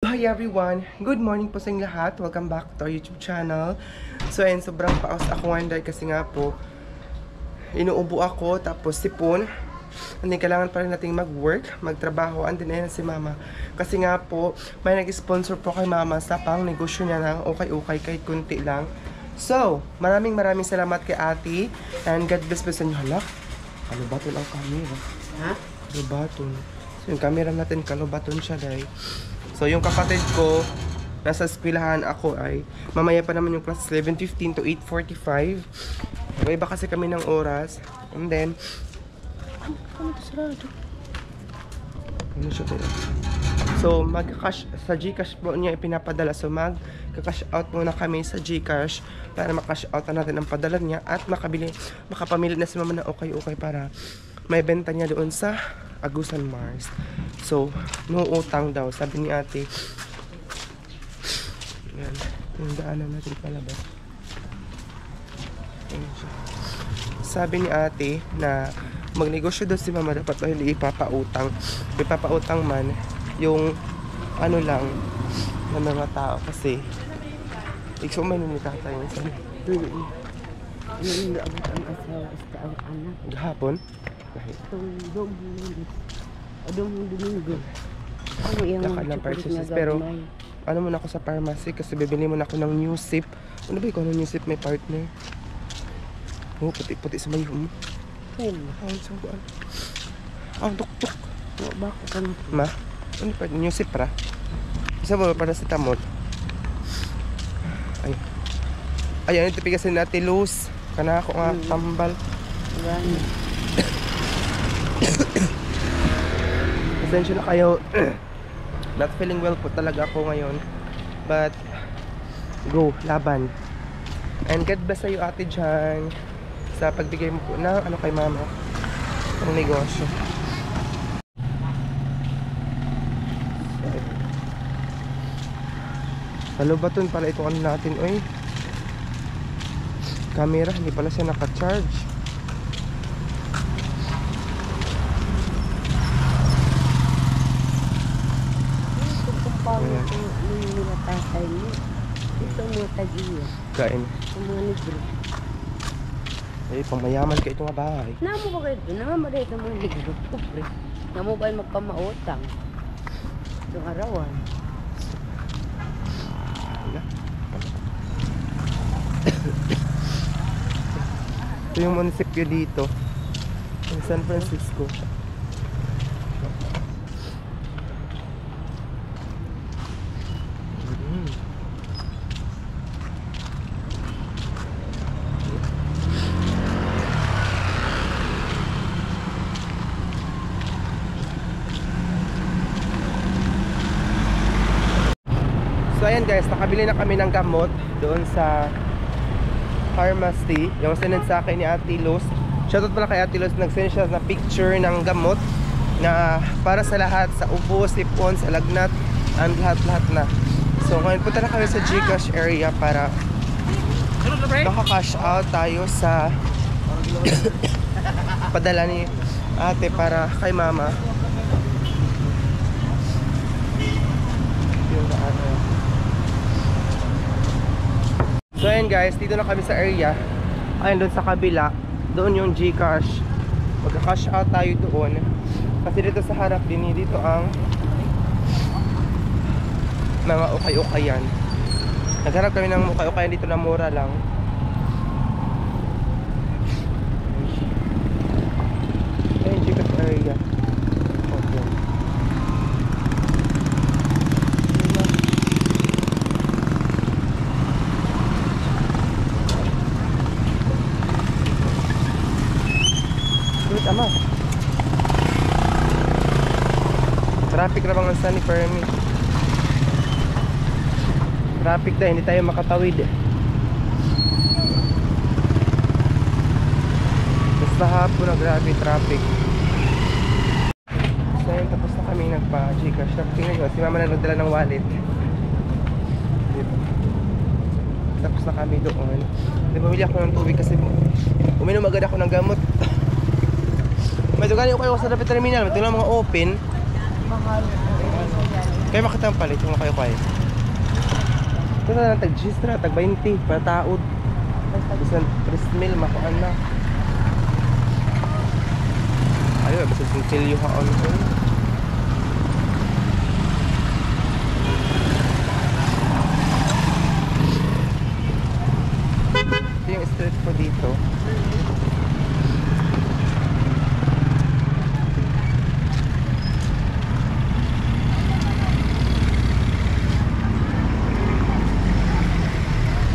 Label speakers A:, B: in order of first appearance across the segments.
A: Hi everyone! Good morning po sa inyong lahat. Welcome back to our YouTube channel. So ayun, sobrang paos ako ngayon dahil kasi nga po inuubo ako, tapos sipon. Hindi kailangan pa rin nating mag-work, magtrabaho. Andin na yan si mama. Kasi nga po, may nag-sponsor po kay mama sa pang negosyo niya ng okay kahit kunti lang. So, maraming salamat kay ate. And God bless po sa inyo. Hala, kalubaton ang camera.
B: Ha?
A: Kalubaton. So yung camera natin, kalubaton siya dahil. So yung kapatid ko, nasa eskwelahan, ako ay mamaya pa naman yung class 11:15 to 8:45. Iba kasi kami ng oras. And then ano to sarado? Ano siya tayo? So mag-cash sa GCash po niya ipinapadala. So mag-cash out muna kami sa GCash para ma-cash out na natin ang padala niya at makapamili na si mama na okay para may benta niya doon sa Agusan Mars. So, no utang daw, sabi ni ate. Yan, yung daanan natin palabas. Sabi ni ate na magnegosyo daw si mama, dapat hindi ipapautang. Ipapautang man yung ano lang ng mga tao kasi ikaw may nitatay yung sabi.
B: Yung naabot ang asawa sa ang anak.
A: Gahapon?
B: Itong Domingo. Ano yung
A: Nakalang purchases. Pero ano muna ako sa pharmacy kasi bibili muna ako ng new sip. Ano ba ikaw ng new sip may partner? Oh, puti-puti sa mayroon. Ang buwan. Ang tuk-tuk.
B: Bako ka na.
A: Ma? Ano pa? New sip para? Isa mo para sa tamot. Ay. Ayan, ito pigasin natin loose. Kana ako nga tambal.
B: Gani.
A: Essential na kayo. Not feeling well po talaga ako ngayon. But go, laban. And God bless sa'yo ate dyan sa pagbigay mo po na ano kay mama ang negosyo. Kalubaton pala ito ano natin. Oy, camera hindi pala siya naka-charge.
B: Ayan. Yung nilatatay mo. Ito mo tagiya.
A: Kain.
B: Ang mga negro.
A: Eh, pamayaman ka ito nga bahay.
B: Namo ba kayo doon? Naman ba dito mga negro? Kupre. Namo ba yung magpamautang? Itong arawan.
A: Wala. Ito yung munisipyo dito. Yung San Francisco. So ayan guys, nakabili na kami ng gamot doon sa pharmacy. Yung sinend sa akin ni Ate Luz. Shoutout pala kay Ate Luz, nagsend siya na picture ng gamot na para sa lahat, sa ubo, sipon, sa lagnat, and lahat na. So ngayon punta na kami sa GCash area para maka-cash out tayo sa padala ni ate para kay mama. Yung ano. So ayan guys, dito na kami sa area. Ayun doon sa kabila, doon yung GCash. Magka-cash out tayo doon. Kasi dito sa harap din, dito ang mga ukay-ukayan. Nagharap kami ng ukay-ukayan dito na mura lang. Ayun, GCash area. Okay. Ama. Traffic na bang ang sunny permit? Traffic dahil hindi tayo makatawid. Basta hapon na grabe traffic. So yun, tapos na kami nagpa-GCash. Tingnan nyo, si mama na nagdala ng wallet. Tapos na kami doon. Bumili ako ng tubig kasi uminom agad ako ng gamot. May dugan yung kayo sa dapat terminal, may lang mga open.
B: Mahal.
A: Kaya makita ang palit kung kayo kaya. Ito na lang, tag-gistra, tag-20, para taod. Bisan, wrist mill, makuan na. Ayaw, basta sinsilyo haon ko. Ito yung street ko dito.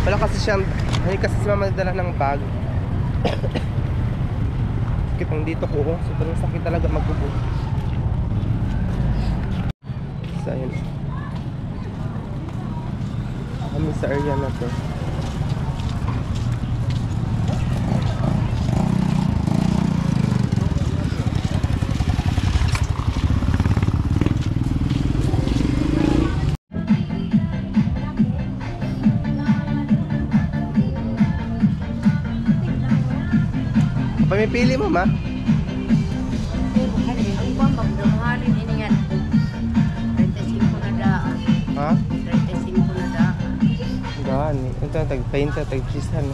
A: Wala kasi siyang, hindi kasi si mama nagdala ng bag. Sakit ang dito ko, sobrang sakit talaga magbubo. So ayun, kami sa area na to. Pamipili mo, ma?
B: Ang pambag dumahalin ini nga. 35 na daan.
A: Ha?
B: 35 na daan.
A: Gani. Ito ang tag-painta, tag-chisan.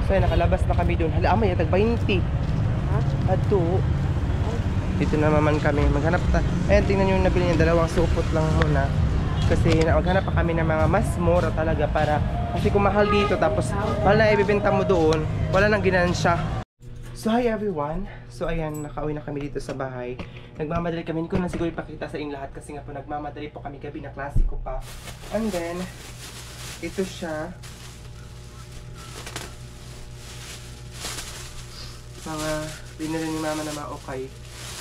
A: So ayun, nakalabas na kami doon. Hala, may tag 20.
B: Ha?
A: Adto. Dito na naman kami. Maghanap ta. Ayun, tingnan nyo yung nabili niya. Dalawang supot lang muna. Kasi maghanap pa kami ng mga mas mura talaga para. Kasi kung mahal dito tapos mahal na ibibenta mo doon, wala nang ginansya. So hi everyone. So ayan, nakauwi na kami dito sa bahay. Nagmamadali kami. Hindi ko na siguro ipakita sa inyong lahat kasi nga po nagmamadali po kami gabi na klasiko pa. And then, ito siya. Mga binili ni mama na mga okay.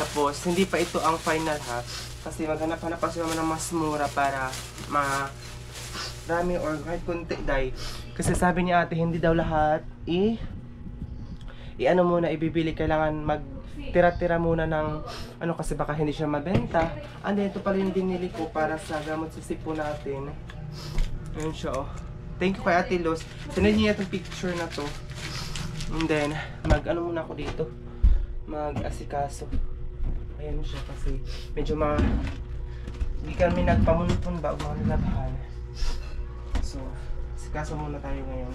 A: Tapos, hindi pa ito ang final ha. Kasi maghanap-hanap pa si mama ng mas mura para marami or kahit konti day. Kasi sabi ni ate, hindi daw lahat ano muna ibibili. Kailangan magtira-tira muna ng ano kasi baka hindi siya mabenta. And then, ito pala yung binili ko para sa gamot sa sipo natin. Ayun siya oh. Thank you kay Ate Luz. Sinend niya itong picture na to. And then, mag-ano muna ako dito. Mag-asikaso. Ayan siya kasi medyo hindi kami nagpamunpun ba o mga nilabahan. So, asikaso muna tayo ngayon.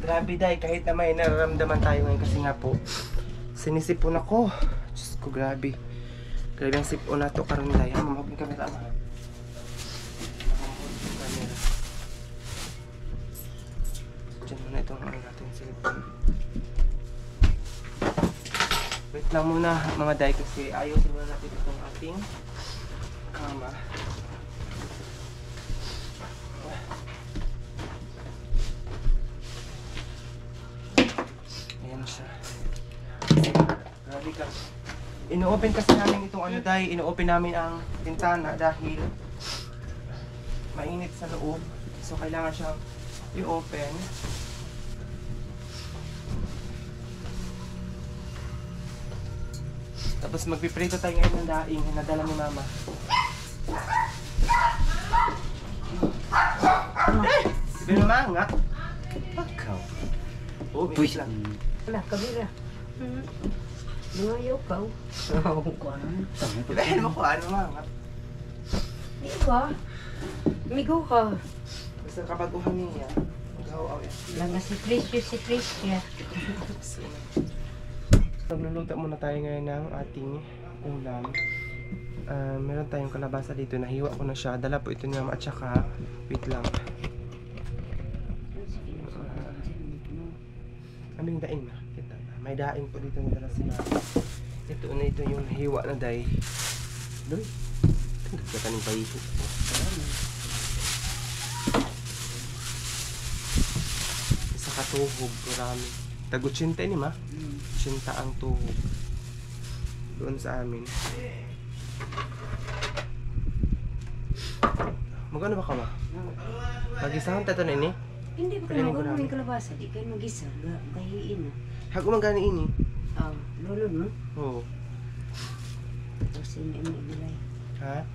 A: Grabe dahil kahit na may nararamdaman tayo ngayon kasi nga po sinisipon ako. Diyos ko, grabe. Grabe ang sipon na to karon dahil. Mamahapin kami tama. Diyan muna itong ano natin cellphone. Wait lang muna mga day kasi ayusin muna natin itong ating kama. Ayan siya. Grabe ka. Ino-open kasi namin itong ano day. Ino-open namin ang bintana dahil mainit sa loob. So kailangan siyang i-open. Tapos magpiprito tayo ngayon ng daing na nadala ni mama. Sabi mo nga. Pagkaw. Oh, may lang.
B: Wala, kabira. Lumayo ka.
A: Dahil mo ko ano mga.
B: Di ba? Migo ka.
A: Basta kapag uhangin niya, mag-aw-aw yan.
B: Lang si Christian.
A: Magluluto muna tayo ngayon ng ating ulam. Meron tayong kalabasa dito. Nahiwa ko na siya. Dala po ito ni mama at saka, wait lang. Aming daing na. Kita na. May daing po dito na dala sila. Ito yung nahiwa na day. Doy. Ito ka ng pahiho. Isa ka tuhog. Marami. Tag-80 ni ma. 80 ang tuhog. Doon sa amin. Magano ba ka ma? Mag-isahan tato na ini?
B: Hindi ba kayo magawin kalabasa? Di kayo mag-isa. Gahiin na.
A: Hago magani ini?
B: Lulod mo?
A: Oo.
B: Tapos may nilay.
A: Ha?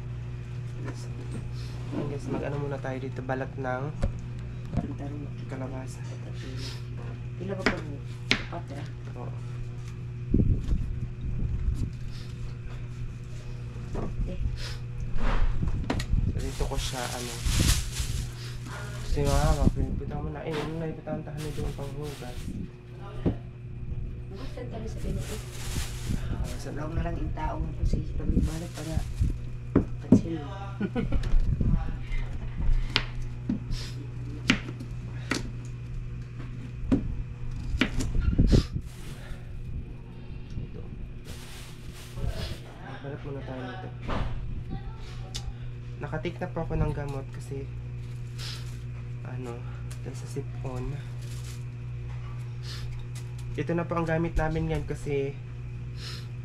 A: Ayan guys, mag-ano muna tayo dito. Balat ng
B: Tantaro.
A: kalabasa.
B: Pila ba kami? Patra.
A: Oo. So dito ko siya, ano. Kasi mama, pinipitaw mo na. Ano na ipitaw ang tahan doon pang hugas.
B: Basta tayo sa pinito.
A: Sa
B: Huwag na lang yung tao mo po si pag-ibalik para pansin mo.
A: dito. Balat muna tayo dito. Nakatik na po ako ng gamot kasi ano, dun sa sip-on. Ito na po ang gamit namin ngayon kasi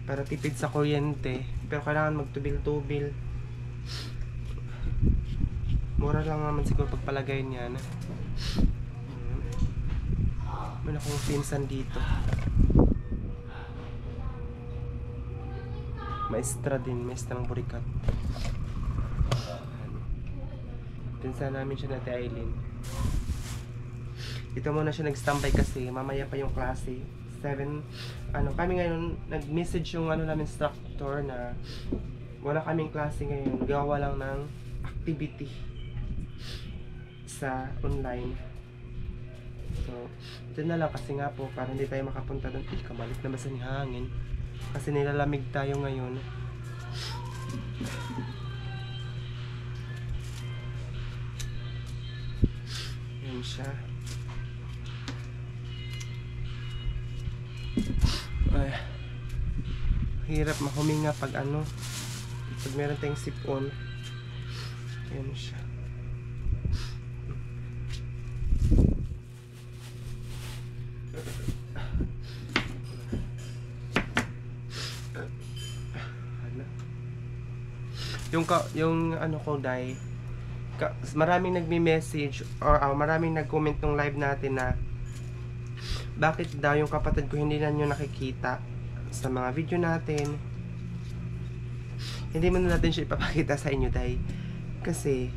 A: para tipid sa kuryente. Pero kailangan magtubil-tubil. Mura lang naman siguro pagpalagay niyan. May akong pinsan dito. Maestra din, maestrang burikat. Pinsan namin siya na Aileen. Dito muna siya nag-standby kasi mamaya pa yung klase. 7, kami ngayon, nag-message yung namin instructor na wala kaming klase ngayon, gawa lang ng activity sa online. So, dyan na lang kasi nga po, para hindi tayo makapunta doon. Kamalik na ba sa hangin? Kasi nilalamig tayo ngayon. Yan siya. Ay, hirap mahuminga pag pag meron tayong sip-on. Ayan siya. Yung ko dai, maraming nagme-message or maraming nag-comment ng live natin na bakit daw yung kapatid ko hindi na nyo nakikita sa mga video natin. Hindi mo na natin siya ipapakita sa inyo dahil kasi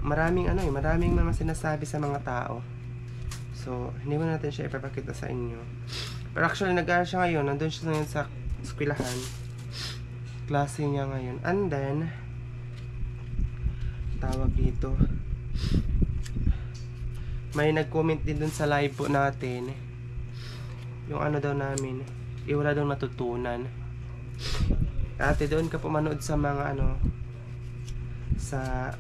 A: maraming maraming mga sinasabi sa mga tao. So, hindi mo na natin siya ipapakita sa inyo. Pero actually, nag-aaral siya ngayon. Nandun siya ngayon sa eskwelahan. Klase niya ngayon. And then, tawag dito. May nag-comment din dun sa live po natin. Yung daw namin. Wala daw matutunan. Ate, doon ka pumanood sa mga sa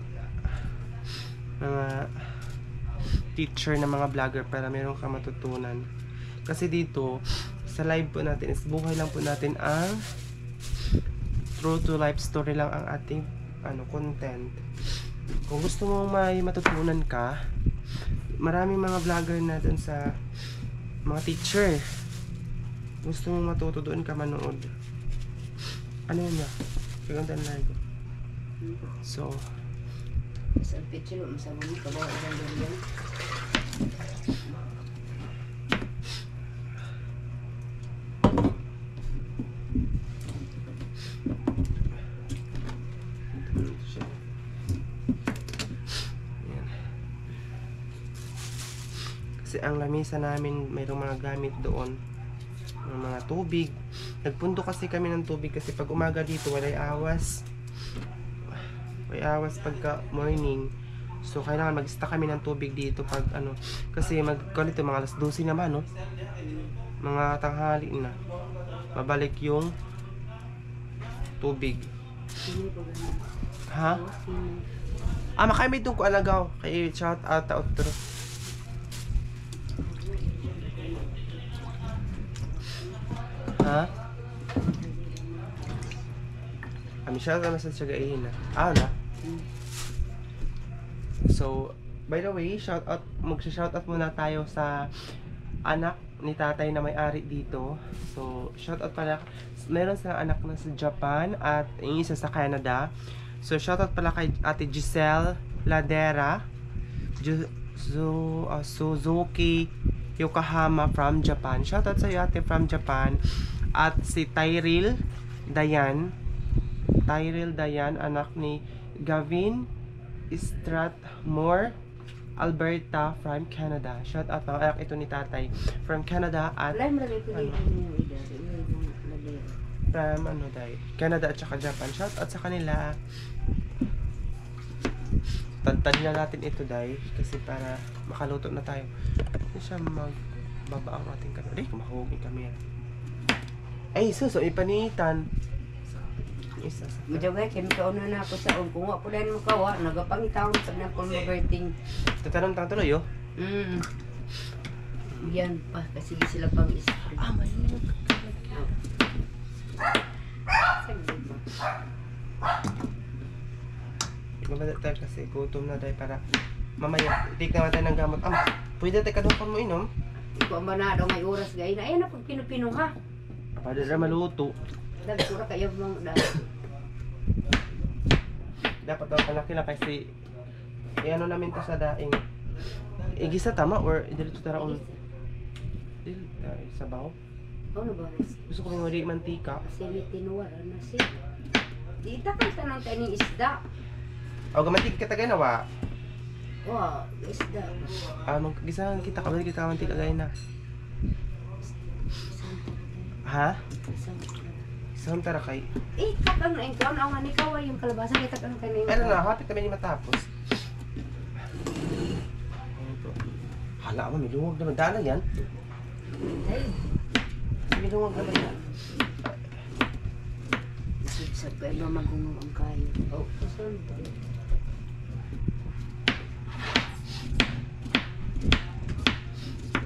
A: mga teacher na mga vlogger para meron ka matutunan. Kasi dito, sa live po natin is buhay lang po natin ang true to life story lang ang ating content. Kung gusto mo may matutunan ka, maraming mga vlogger na dun sa mga teacher. Gusto mo matuto doon ka manood. Ano yun na? Kaganda na live. So,
B: Sa picture mo, sa mga kabawa ang ganyan.
A: Kasi ang lamisa namin, mayroong mga gamit doon. Ng mga tubig. Nagpunto kasi kami ng tubig kasi pag umaga dito, walay awas. May awas pagka morning. So, kailangan mag-stock kami ng tubig dito pag kasi magkalito mga alas 12 naman, no? Mga tanghali na. Babalik yung tubig.
B: Sino ba ganun?
A: Ha?
B: Sino?
A: Makay may itong ko alagaw. Kay shout out ta otro. Ha? Shout out na sa tsagain na. Na. So, by the way, mag-shout out muna tayo sa anak ni tatay na may-ari dito. So, shout out pala. Meron silang anak na sa Japan at yung isa sa Canada. So, shout out pala kay Ate Giselle Ladera. Suzuki Yokohama from Japan. Shout out sa iyo, ate, from Japan. At si Tyrell Dayan, anak ni Gavin Strathmore Alberta from Canada. Shout out mga anak ito ni tatay from Canada at
B: Wala mo rin ito
A: from Canada at saka Japan. Shout out sa kanila. Tantad na natin ito dahil kasi para makaluto na tayo. Hindi siya magbaba ang ating kamera. Kumahog yung kamera. Ay, suso, ipanitan. Isa sa
B: Madaway, kaya makauna na ako sa kung wa po dahil makawa, nagapangitawang sa na converting.
A: tatanong tuloy, oh.
B: Yan pa, kasi sila pang spray.
A: Mahinog. Mabalat tayo kasi gutom na dahil para mamaya, take naman tayo ng gamot. Pwede tayo kadukon mo inom?
B: Ikaw ba na daw may oras gaya na, ayan na pag pinupino ha.
A: Para na maluto.
B: Dagsura kayo mga
A: Dapat daw palaki lang kasi ano namin to sa daing. Igisa tama or dito taraon? Sabaw?
B: Ano ba?
A: Gusto ko ng mantika.
B: Kasi may tinuwara na siya. Di takang tanong tayo ng isda.
A: Gamantika kita ganawa.
B: Wow, isda.
A: Gisahan kita kabali kita mantika gaya na. Ha? Isang tara kay.
B: Takang na ikaw na ang ikaw yung kalabasan kita kang kanina.
A: Pero na, hapit kami ni matapos. Hala mo, may luwag naman. Dala yan.
B: Ay,
A: May luwag naman yan.
B: sa pwede magungo ang kayo. Saan to?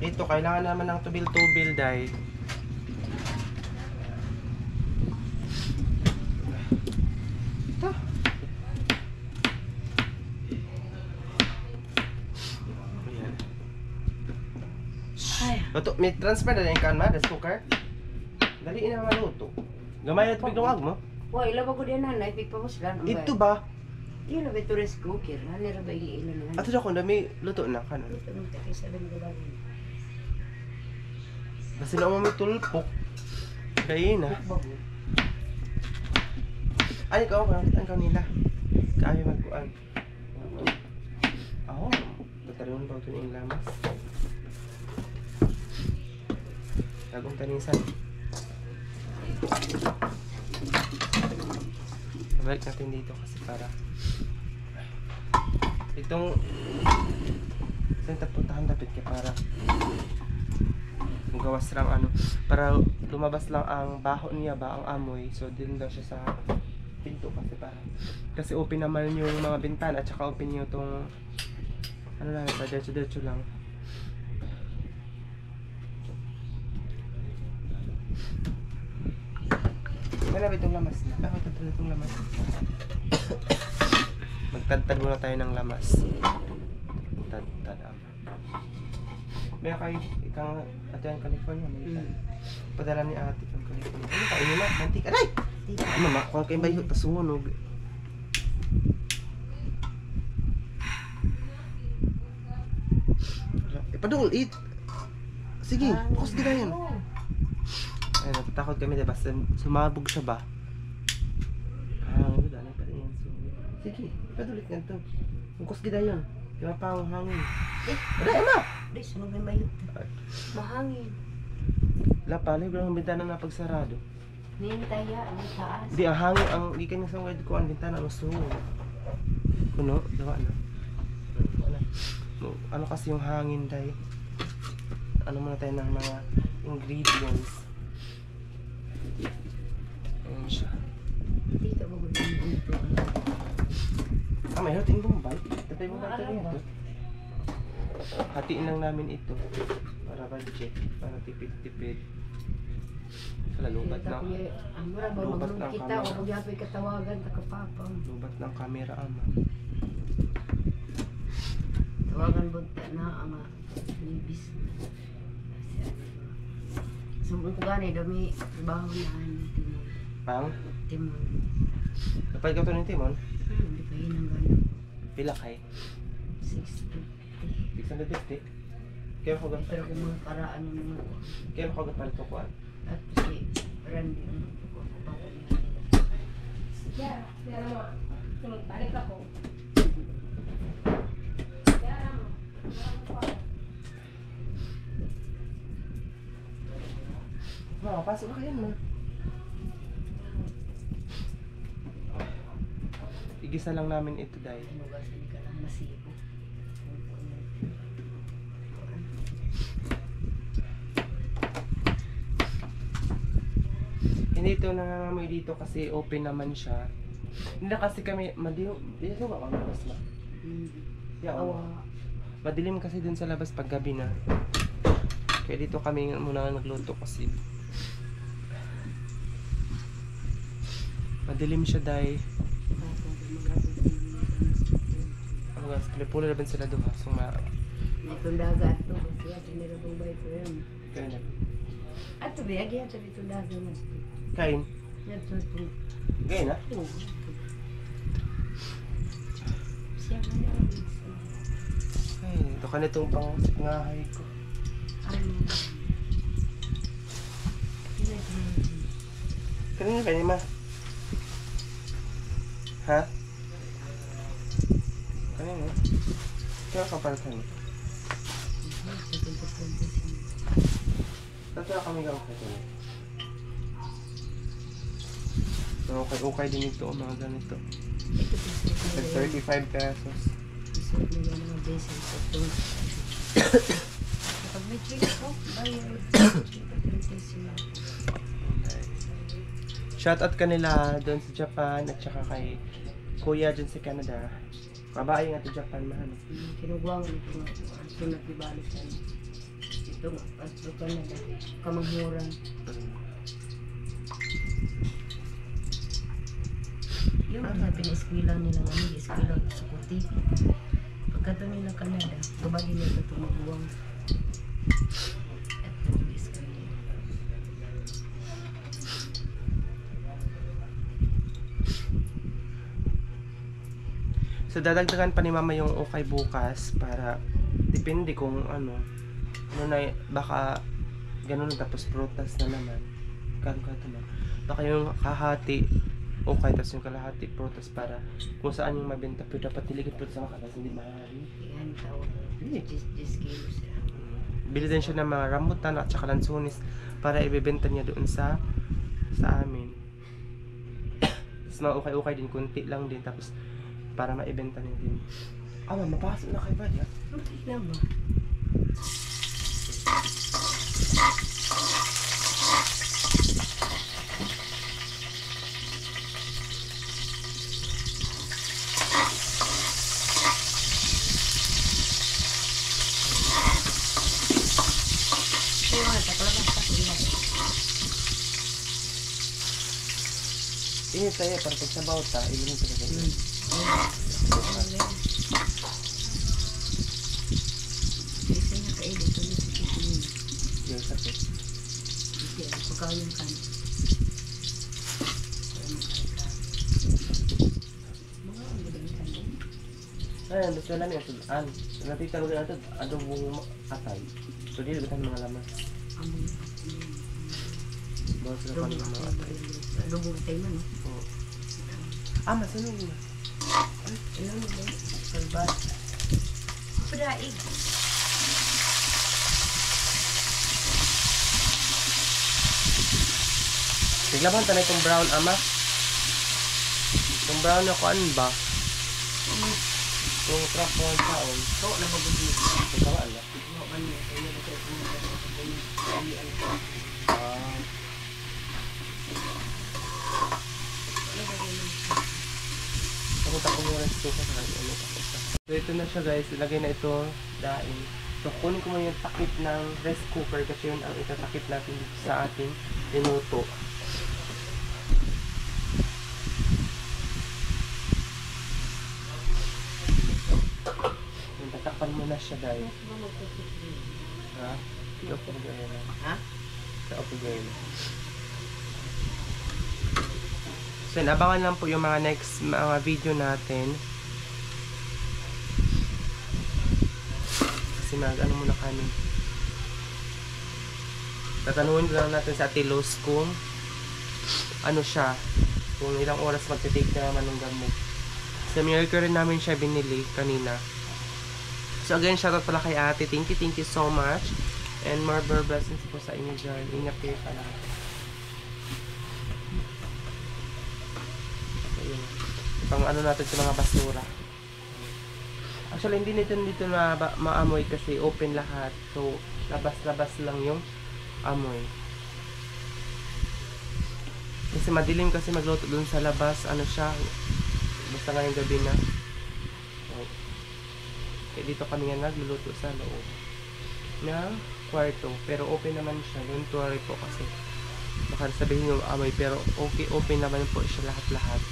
A: Ito, kailangan naman ng tubil-tubil dahil ito. Ayan.
B: Ay,
A: Luto, may transfer na yung kan ma, rice cooker. Dali na maluto. Gamay na tubig luwag mo.
B: wa ilaw ko din na, ipigpamos lang.
A: Ito ba?
B: Yun na ba ito rice cooker? Ano na ba ilan na?
A: Ato na kung dami luto na kanan.
B: Ito nung takay sa lang gawin.
A: Kasi na may tulpok. Kaya na. Ay, ikaw nila. Kaya magkuan. Tatarungan pa ito yung lamas. Lagong tanisan. Balik natin dito kasi para itong isang tapuntahan dapat ka para gawas lang para lumabas lang ang baho niya ba ang amoy, so din daw siya sa pinto kasi open naman yung mga bintana at saka open yung itong lang pa diretso lang. Wala ba itong lamas na? Magtantad itong lamas. Magtantad muna tayo ng lamas. Tantad. May ikang Ate California. Padala ni ate from California. Ano ka? Ano na? Mantika. Aray! Mama, kung kayo ba yung pasunog. Padul, eat! Sige, bukas kita yan. Ay, natatakot kami diba? Sumabog siya ba? Wala na pa rin yan. Sige, ipadulit nga ito. Bukas kita yun. Diba pa ang hangin? Aray, ama!
B: Di, sunog na ba yun? Mahangin.
A: Wala pa, libre ang bintana na pagsarado.
B: Nintaya, ang taas.
A: Di, ang hangin, di kanya sa wide ko, ang bintana, mas suho. Kuno, diba na? Ano kasi yung hangin dahil ano muna tayo ng mga ingredients. Ayan siya.
B: Dito mo
A: may hating bumbay. Tatay mo ba
B: Alam ba?
A: ito? Hatiin lang namin ito. Para budget. Para tipid-tipid. Lubat na.
B: Ang mura ba
A: Lubat
B: maglong
A: ng
B: kita
A: camera.
B: o kung yapay katawagan takapapang.
A: Lubat ng camera ama.
B: Tawagan bunta na ang libis. Sumbong ko gani dami trabaho na ano timon.
A: Pang?
B: Timon.
A: Kapag ka ito ng timon,
B: Hindi pa yun ang gano'n.
A: pila kay?
B: 650.
A: 650. Kaya ako gapal.
B: Pero kung mga karaan ng mga kuwan.
A: Kaya ako gapal ito kuan.
B: At si Randy ang kuwan ko pa rin.
C: Ya, kaya mo. Sunod, balik ako. Kaya mo.
A: Makapasok na kayo ma. Igisa lang namin ito dahil.
B: Hinugasan ka ng masibo.
A: Hindi ito nangangamoy dito kasi open naman siya. Hindi na kasi kami, dito ba kami labas na? Yeah,
B: Awa.
A: madilim kasi dun sa labas pag gabi na. Kaya dito kami muna nagluto kasi madilim siya dahil ano guys, pula na ba sila doon ha? So
B: May tundaga ato. Kasi ato nila pong bay ko yun.
A: kaya na.
B: Ato biyagi ato di tundaga na.
A: Kain?
B: Ato ito.
A: Gaya na?
B: Oo. Siya ka na.
A: Ay, ito ka na itong pangahay ko.
B: Ano?
A: Kanina ba ma? Ha? Kanina? Kaya ka pala kanina? Tatara kami gawin ka kanina. So, okay din ito, mga ganito.
B: Ito po
A: Like 35 pesos.
B: isip nila mga basin sa ito. Kapag may drink ko, bayad.
A: Shoutout kanila doon sa Japan at saka kay Kuya dyan sa Canada. Kabayo nga to Japan, mahal.
B: Kinugwangan ito nga. Ito na tibalik sa ito nga. Ito ka na. Kamanghuran. Yung mga pina-eskwila nila nga nila, eskwila sa kuti. Pagkato nila Canada, gabali nila ito magbuwang. At ito eskwila.
A: So dadagdagan pa ni mama yung okay bukas para depende kung ano na baka ganun tapos prutas na naman. Kano ka naman. Baka yung kahati okay tapos yung kalahati prutas para kung saan yung mabenta pero dapat niligid po sa makalas hindi mahal.
B: Yan tawag.
A: Hindi.
B: 10 kilos siya.
A: Bili din siya ng mga rambutan at saka lansunis para ibebenta niya doon sa amin. Tapos maukay-ukay din, kunti lang din tapos para maibenta niya din. Mapasok na kay Baya.
B: Okay lang ba?
A: Init tayo para pag sabaw ta, ilungin ko na ganyan.
B: Kasi nakaili ito yung sikipin.
A: Yung sakit.
B: Kasi ang pagkayang kan. Mga ang gadang kan din.
A: Ay, gusto lang yung sudan. Nakita ko na ito, adobong atay. So, di labitan mga laman.
B: Among
A: Bawa sila pa ng mga atay.
B: lubog tayo man.
A: Oo. Masunog na.
B: Ano mo ba? Kalbat. Padaig.
A: Tiglaban ta na itong brown, ama. Itong brown na kuan ba? Itong trap mo ang taon.
B: So, nabagutin mo.
A: Ito ka ala.
B: Ano man yun? Kaya na kayo
A: Papunta ko muna sa suka sa ano. So ito na siya guys, ilagay na ito daing. So kunin ko muna yung takip ng rice cooker kasi yun ang itatakip natin dito sa ating minuto. Tatakpan mo na siya guys. Ha? Ito po gaya na.
B: Ha?
A: Ito po gaya na. So abangan lang po yung mga next mga video natin. Kasi mag-ano muna kami. Tatanungin ko lang natin sa Ate Luz kung ano siya. Kung ilang oras magte-take na naman ng gamot. Sa Miracle rin namin siya binili kanina. So again, shoutout pala kay ate. Thank you so much. And more blessings po sa inyo dyan. Ingat kayo pala. So yun. Pang ano natin sa mga basura. Actually, hindi dito na maamoy kasi open lahat. So, labas-labas lang yung amoy. Kasi madilim kasi magluto dun sa labas. Ano siya. Basta ngayong gabi na. So, kaya dito kami nga nagluluto sa loob na kwarto. Pero open naman siya. Don't worry po kasi baka sabihin yung amoy. Pero okay, open naman po siya lahat-lahat.